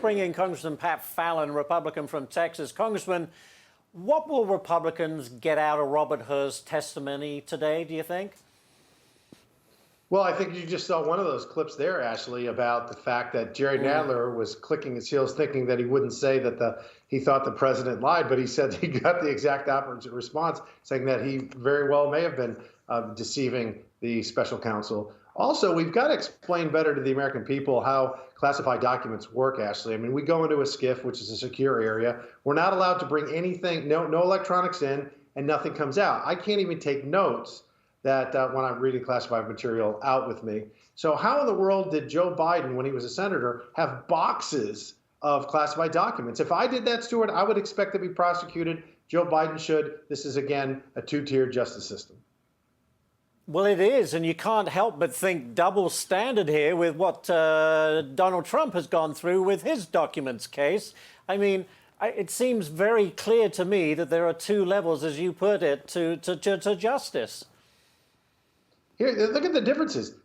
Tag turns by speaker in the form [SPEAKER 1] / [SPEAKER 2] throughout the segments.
[SPEAKER 1] bring in Congressman Pat Fallon, Republican from Texas. Congressman, what will Republicans get out of Robert Hur's testimony today, do you think?
[SPEAKER 2] Well, I think you just saw one of those clips there, Ashley, about the fact that Jerry Nadler was clicking his heels thinking that he wouldn't say that he thought the president lied, but he said he got the exact opposite response, saying that he very well may have been deceiving the special counsel. Also, we've got to explain better to the American people how classified documents work, Ashley. I mean, we go into a SCIF, which is a secure area. We're not allowed to bring anything, no electronics in, and nothing comes out. I can't even take notes that when I'm reading classified material out with me. So how in the world did Joe Biden, when he was a senator, have boxes of classified documents? If I did that, Stuart, I would expect to be prosecuted. Joe Biden should. This is, again, a two-tiered justice system.
[SPEAKER 1] Well, it is, and you can't help but think double standard here with what Donald Trump has gone through with his documents case. I mean, it seems very clear to me that there are two levels, as you put it, to justice.
[SPEAKER 2] Here, look at the differences.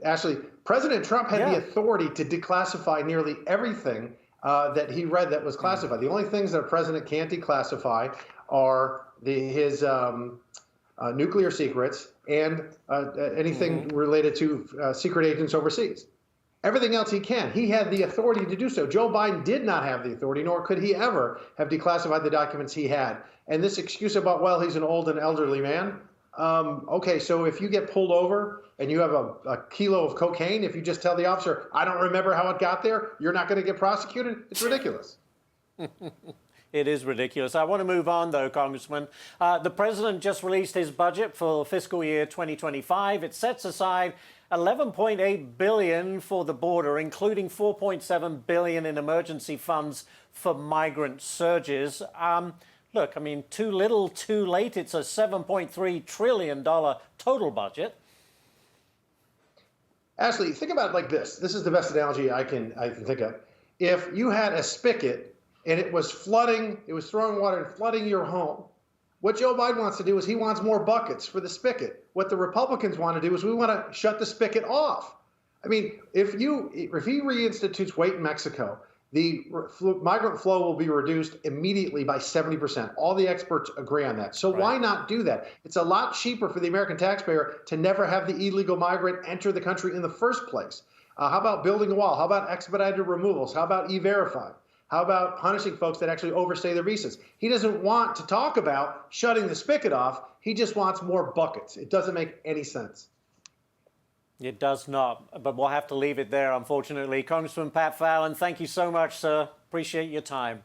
[SPEAKER 2] Ashley, President Trump had the authority to declassify nearly everything that he read that was classified. The only things that a president can't declassify are his nuclear secrets and anything related to secret agents overseas. Everything else he can. He had the authority to do so. Joe Biden did not have the authority, nor could he ever have declassified the documents he had. And this excuse about, well, he's an old and elderly man. Okay, so if you get pulled over and you have a kilo of cocaine, if you just tell the officer, I don't remember how it got there, you're not going to get prosecuted? It's ridiculous.
[SPEAKER 1] It is ridiculous. I want to move on, though, Congressman. The president just released his budget for fiscal year 2025. It sets aside $11.8 billion for the border, including $4.7 billion in emergency funds for migrant surges. Look, I mean, too little, too late. It's a $7.3 trillion total budget.
[SPEAKER 2] Ashley, think about it like this. This is the best analogy I can think of. If you had a spigot and it was flooding, it was throwing water and flooding your home, what Joe Biden wants to do is he wants more buckets for the spigot. What the Republicans want to do is we want to shut the spigot off. I mean, if he reinstitutes wait in Mexico, the migrant flow will be reduced immediately by 70%. All the experts agree on that. So why not do that? It's a lot cheaper for the American taxpayer to never have the illegal migrant enter the country in the first place. How about building a wall? How about expedited removals? How about E-Verify? How about punishing folks that actually overstay their visas? He doesn't want to talk about shutting the spigot off. He just wants more buckets. It doesn't make any sense.
[SPEAKER 1] It does not, but we'll have to leave it there, unfortunately. Congressman Pat Fallon, thank you so much, sir. Appreciate your time.